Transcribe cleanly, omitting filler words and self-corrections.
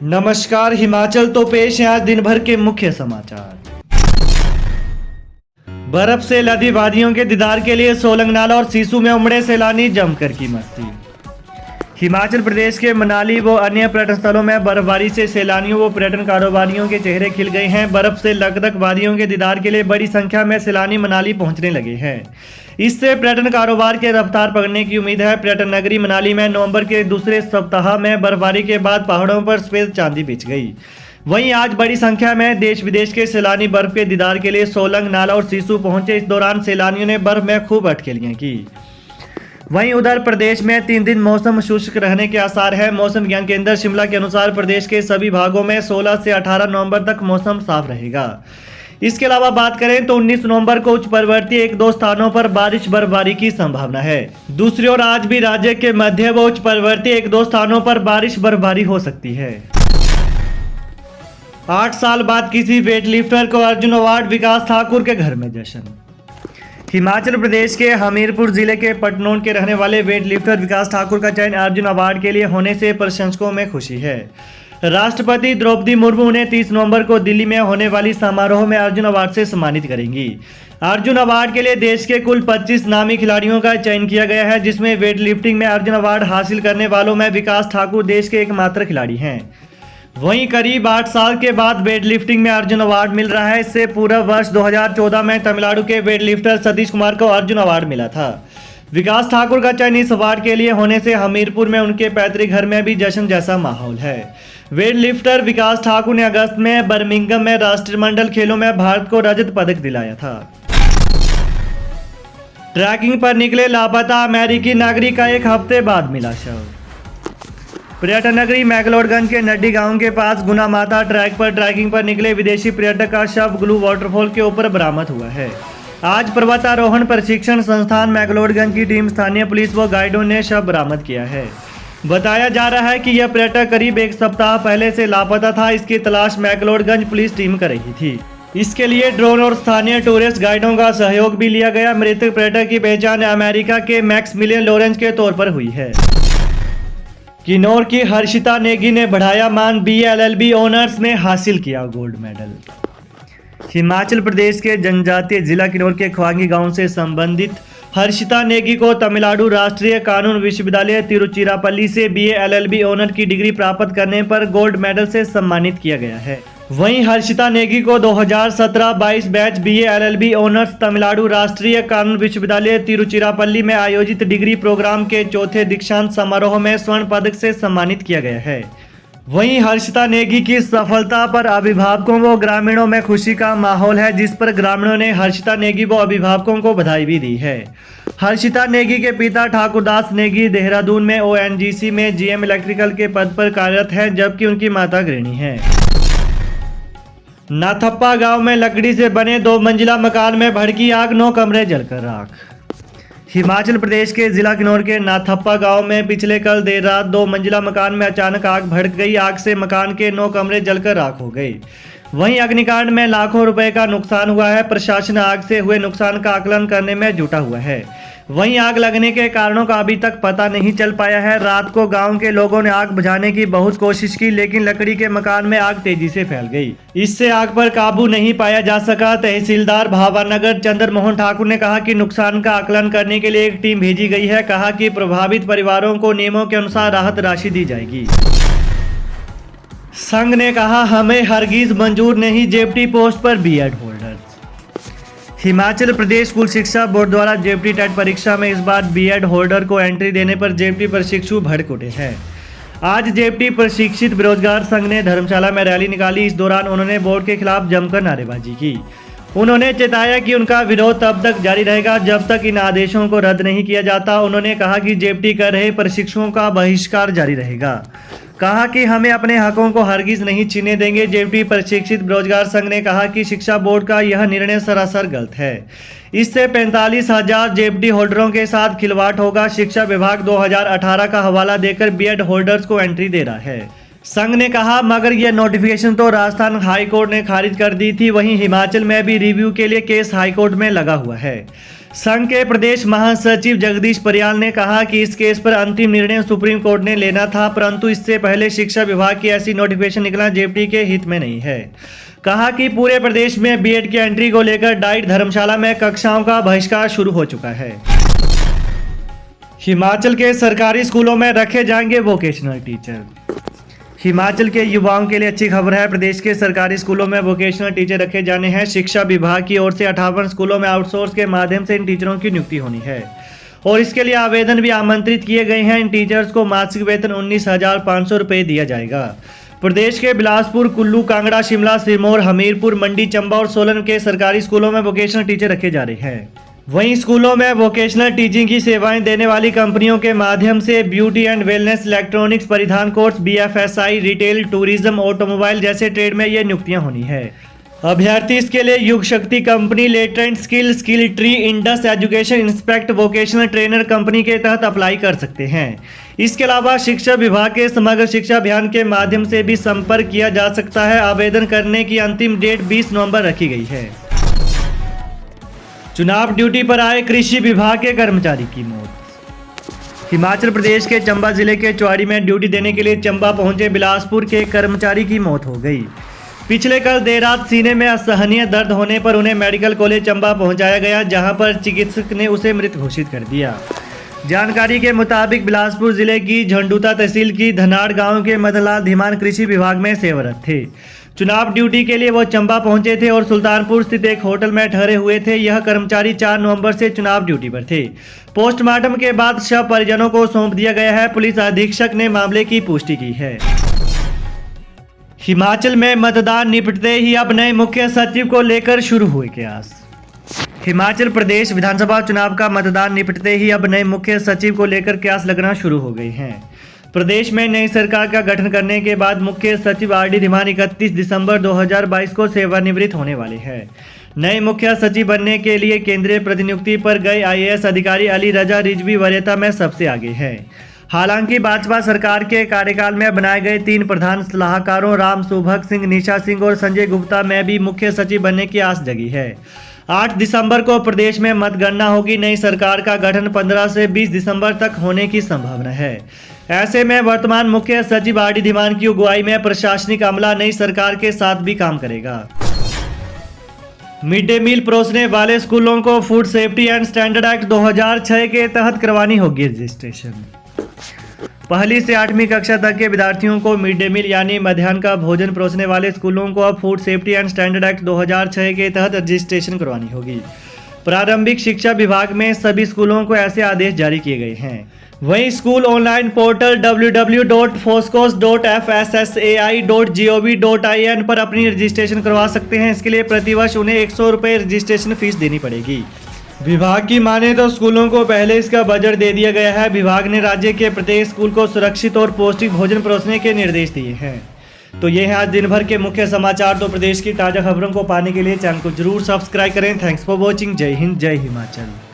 नमस्कार। हिमाचल तो पेश है आज दिन भर के मुख्य समाचार। बर्फ से लदी वादियों के दीदार के लिए सोलंग नाला और सिसु में उमड़े सैलानी जमकर की मस्ती। हिमाचल प्रदेश के मनाली व अन्य पर्यटन स्थलों में बर्फबारी से सैलानियों व पर्यटन कारोबारियों के चेहरे खिल गए हैं। बर्फ से लकदक वादियों के दीदार के लिए बड़ी संख्या में सैलानी मनाली पहुंचने लगे हैं। इससे पर्यटन कारोबार के रफ्तार पकड़ने की उम्मीद है। पर्यटन नगरी मनाली में नवंबर के दूसरे सप्ताह में बर्फबारी के बाद पहाड़ों पर सफेद चांदी बिछ गई। वहीं आज बड़ी संख्या में देश विदेश के सैलानी बर्फ के दीदार के लिए सोलंग नाला और सिसु पहुंचे। इस दौरान सैलानियों ने बर्फ में खूब अटखेलियां की। वहीं उधर प्रदेश में 3 दिन मौसम शुष्क रहने के आसार है। मौसम विज्ञान केंद्र शिमला के अनुसार प्रदेश के सभी भागों में 16 से 18 नवंबर तक मौसम साफ रहेगा। इसके अलावा बात करें तो 19 नवंबर को उच्च पर्वतीय 1-2 स्थानों पर बारिश बर्फबारी की संभावना है। दूसरी ओर आज भी राज्य के मध्य व उच्च पर्वतीय 1-2 स्थानों पर बारिश बर्फबारी हो सकती है। 8 साल बाद किसी वेटलिफ्टर को अर्जुन अवार्ड, विकास ठाकुर के घर में जश्न। हिमाचल प्रदेश के हमीरपुर जिले के पटनोन के रहने वाले वेटलिफ्टर विकास ठाकुर का चयन अर्जुन अवार्ड के लिए होने से प्रशंसकों में खुशी है। राष्ट्रपति द्रौपदी मुर्मू उन्हें 30 नवंबर को दिल्ली में होने वाली समारोह में अर्जुन अवार्ड से सम्मानित करेंगी। अर्जुन अवार्ड के लिए देश के कुल 25 नामी खिलाड़ियों का चयन किया गया है, जिसमें वेट लिफ्टिंग में अर्जुन अवार्ड हासिल करने वालों में विकास ठाकुर देश के एकमात्र खिलाड़ी हैं। वहीं करीब 8 साल के बाद वेट लिफ्टिंग में अर्जुन अवार्ड मिल रहा है। इससे पूर्व वर्ष 2014 में तमिलनाडु के वेट लिफ्टर सतीश कुमार को अर्जुन अवार्ड मिला था। विकास ठाकुर का चयन इस अवार्ड के लिए होने से हमीरपुर में उनके पैतृक घर में भी जश्न जैसा माहौल है। वेट लिफ्टर विकास ठाकुर ने अगस्त में बर्मिंघम में राष्ट्रमंडल खेलों में भारत को रजत पदक दिलाया था। ट्रैकिंग पर निकले लापता अमेरिकी नागरिक का 1 हफ्ते बाद मिला शव। पर्यटन नगरी मैक्लोडगंज के नड्डी गांव के पास गुना माता ट्रैक पर ट्रैकिंग पर निकले विदेशी पर्यटक का शव ग्लू वाटरफॉल के ऊपर बरामद हुआ है। आज पर्वतारोहण प्रशिक्षण संस्थान मैक्लोडगंज की टीम, स्थानीय पुलिस व गाइडों ने शव बरामद किया है। बताया जा रहा है कि यह पर्यटक करीब 1 सप्ताह पहले से लापता था। इसकी तलाश मैक्लोडगंज पुलिस टीम कर रही थी। इसके लिए ड्रोन और स्थानीय टूरिस्ट गाइडों का सहयोग भी लिया गया। मृतक पर्यटक की पहचान अमेरिका के मैक्समिलियन लॉरेंस के तौर पर हुई है। किन्नौर की हर्षिता नेगी ने बढ़ाया मान, BA LLB ऑनर्स में हासिल किया गोल्ड मेडल। हिमाचल प्रदेश के जनजातीय जिला किन्नौर के ख्वांगी गांव से संबंधित हर्षिता नेगी को तमिलनाडु राष्ट्रीय कानून विश्वविद्यालय तिरुचिरापल्ली से BA LLB ऑनर की डिग्री प्राप्त करने पर गोल्ड मेडल से सम्मानित किया गया है। वहीं हर्षिता नेगी को 2017-22 batch BA LLB honours Tamil Nadu राष्ट्रीय कानून विश्वविद्यालय तिरुचिरापल्ली में आयोजित डिग्री प्रोग्राम के 4थे दीक्षांत समारोह में स्वर्ण पदक से सम्मानित किया गया है। वहीं हर्षिता नेगी की सफलता पर अभिभावकों व ग्रामीणों में खुशी का माहौल है, जिस पर ग्रामीणों ने हर्षिता नेगी व अभिभावकों को बधाई भी दी है। हर्षिता नेगी के पिता ठाकुरदास नेगी देहरादून में ONGC में GM इलेक्ट्रिकल के पद पर कार्यरत हैं, जबकि उनकी माता गृहिणी है। नाथप्पा गांव में लकड़ी से बने 2 मंजिला मकान में भड़की आग, 9 कमरे जलकर राख। हिमाचल प्रदेश के जिला किन्नौर के नाथप्पा गांव में पिछले कल देर रात 2 मंजिला मकान में अचानक आग भड़क गई। आग से मकान के 9 कमरे जलकर राख हो गए। वहीं अग्निकांड में लाखों रुपए का नुकसान हुआ है। प्रशासन आग से हुए नुकसान का आकलन करने में जुटा हुआ है। वहीं आग लगने के कारणों का अभी तक पता नहीं चल पाया है। रात को गांव के लोगों ने आग बुझाने की बहुत कोशिश की, लेकिन लकड़ी के मकान में आग तेजी से फैल गई। इससे आग पर काबू नहीं पाया जा सका। तहसीलदार भावानगर चंद्र मोहन ठाकुर ने कहा कि नुकसान का आकलन करने के लिए एक टीम भेजी गई है। कहा कि प्रभावित परिवारों को नियमों के अनुसार राहत राशि दी जाएगी। संघ ने कहा हमें हरगिज मंजूर नहीं जेपटी पोस्ट पर BEd holder. Himachal Pradesh school शिक्षा बोर्ड द्वारा जेपटी टेट परीक्षा में इस बार BEd होल्डर को एंट्री देने पर जेपटी प्रशिक्षु भड़क उठे हैं। आज जेपटी प्रशिक्षित बेरोजगार संघ ने धर्मशाला में रैली निकाली। इस दौरान उन्होंने बोर्ड के खिलाफ जमकर नारेबाजी की। उन्होंने चेताया कि उनका विरोध तब तक जारी रहेगा जब तक इन आदेशों को रद्द नहीं किया जाता। उन्होंने कहा कि जेपटी कर रहे प्रशिक्षुओं का बहिष्कार जारी रहेगा। कहा कि हमें अपने हकों को हरगिज नहीं छीनने देंगे। जेपटी प्रशिक्षित बेरोजगार संघ ने कहा कि शिक्षा बोर्ड का यह निर्णय सरासर गलत है। इससे 45,000 जेपटी होल्डरों के साथ खिलवाड़ होगा। शिक्षा विभाग 2018 का हवाला देकर BEd होल्डर्स को एंट्री दे रहा है। संघ ने कहा मगर यह नोटिफिकेशन तो राजस्थान हाईकोर्ट ने खारिज कर दी थी। वहीं हिमाचल में भी रिव्यू के लिए केस हाईकोर्ट में लगा हुआ है। संघ के प्रदेश महासचिव जगदीश परियाल ने कहा कि इस केस पर अंतिम निर्णय सुप्रीम कोर्ट ने लेना था, परंतु इससे पहले शिक्षा विभाग की ऐसी नोटिफिकेशन निकलना जेपीटी के हित में नहीं है। कहा कि पूरे प्रदेश में बीएड की एंट्री को लेकर डाइट धर्मशाला में कक्षाओं का बहिष्कार शुरू हो चुका है। हिमाचल के सरकारी स्कूलों में रखे जाएंगे वोकेशनल टीचर। हिमाचल के युवाओं के लिए अच्छी खबर है। प्रदेश के सरकारी स्कूलों में वोकेशनल टीचर रखे जाने हैं। शिक्षा विभाग की ओर से 58 स्कूलों में आउटसोर्स के माध्यम से इन टीचरों की नियुक्ति होनी है और इसके लिए आवेदन भी आमंत्रित किए गए हैं। इन टीचर्स को मासिक वेतन 19,500 रुपये दिया जाएगा। प्रदेश के बिलासपुर, कुल्लू, कांगड़ा, शिमला, सिरमौर, हमीरपुर, मंडी, चंबा और सोलन के सरकारी स्कूलों में वोकेशनल टीचर रखे जा रहे हैं। वहीं स्कूलों में वोकेशनल टीचिंग की सेवाएं देने वाली कंपनियों के माध्यम से ब्यूटी एंड वेलनेस, इलेक्ट्रॉनिक्स, परिधान course, BFSI, retail, tourism, automobile जैसे ट्रेड में ये नियुक्तियां होनी है। अभ्यर्थी इसके लिए युग शक्ति company, latent skill, skill tree, Indus education, inspect vocational trainer company के तहत अप्लाई कर सकते हैं। इसके अलावा शिक्षा विभाग के समग्र शिक्षा अभियान के माध्यम से भी संपर्क किया जा सकता है। आवेदन करने की अंतिम डेट 20 नवंबर रखी गई है। चुनाव ड्यूटी पर आए कृषि विभाग के कर्मचारी की मौत। हिमाचल प्रदेश के चंबा जिले के चौड़ी में ड्यूटी देने के लिए चंबा पहुंचे बिलासपुर के कर्मचारी की मौत हो गई। पिछले कल देर रात सीने में असहनीय दर्द होने पर उन्हें मेडिकल कॉलेज चंबा पहुंचाया गया, जहां पर चिकित्सक ने उसे मृत घोषित कर दिया। जानकारी के मुताबिक बिलासपुर जिले की झंडूता तहसील की धनाड़ गांव के मदनलाल धीमान कृषि विभाग में सेवारत थे। चुनाव ड्यूटी के लिए वो चंबा पहुंचे थे और सुल्तानपुर स्थित एक होटल में ठहरे हुए थे। यह कर्मचारी 4 नवंबर से चुनाव ड्यूटी पर थे। पोस्टमार्टम के बाद शव परिजनों को सौंप दिया गया है। पुलिस अधीक्षक ने मामले की पुष्टि की है। हिमाचल में मतदान निपटते ही अब नए मुख्य सचिव को लेकर शुरू हुए कयास। हिमाचल प्रदेश विधानसभा चुनाव का मतदान निपटते ही अब नए मुख्य सचिव को लेकर कयास लगना शुरू हो गए हैं। प्रदेश में नई सरकार का गठन करने के बाद मुख्य सचिव आरडी धीमान 31 दिसंबर 2022 को सेवानिवृत्त होने वाले हैं। नए मुख्य सचिव बनने के लिए केंद्रीय प्रतिनियुक्ति पर गए आईएएस अधिकारी अली रजा रिजवी वरीयता में सबसे आगे हैं। हालांकि भाजपा सरकार के कार्यकाल में बनाए गए 3 प्रधान सलाहकारों राम सुभग सिंह, निशा सिंह और संजय गुप्ता में भी मुख्य सचिव बनने की आस जगी है। 8 दिसंबर को प्रदेश में मतगणना होगी। नई सरकार का गठन 15 से 20 दिसंबर तक होने की संभावना है। ऐसे में वर्तमान मुख्य सचिव आरडी धीमान की अगुवाई में प्रशासनिक अमला नई सरकार के साथ भी काम करेगा। मिड डे मील परोसने वाले स्कूलों को food safety and standard act 2006 के तहत करवानी होगी रजिस्ट्रेशन। पहली से 8वीं कक्षा तक के विद्यार्थियों को मिड डे मील यानी मध्याह्न का भोजन परोसने वाले स्कूलों को अब food safety and standard act 2006 के तहत रजिस्ट्रेशन करवानी होगी। प्रारंभिक शिक्षा विभाग में सभी स्कूलों को ऐसे आदेश जारी किए गए हैं। वहीं स्कूल ऑनलाइन पोर्टल www.foscos.fssai.gov.in पर अपनी रजिस्ट्रेशन करवा सकते हैं। इसके लिए प्रतिवर्ष उन्हें 100 रुपये रजिस्ट्रेशन फीस देनी पड़ेगी। विभाग की माने तो स्कूलों को पहले इसका बजट दे दिया गया है। विभाग ने राज्य के प्रत्येक स्कूल को सुरक्षित और पौष्टिक भोजन परोसने के निर्देश दिए हैं। तो ये है आज दिन भर के मुख्य समाचार। तो प्रदेश की ताज़ा खबरों को पाने के लिए चैनल को जरूर सब्सक्राइब करें। Thanks for watching. जय हिंद, जय हिमाचल।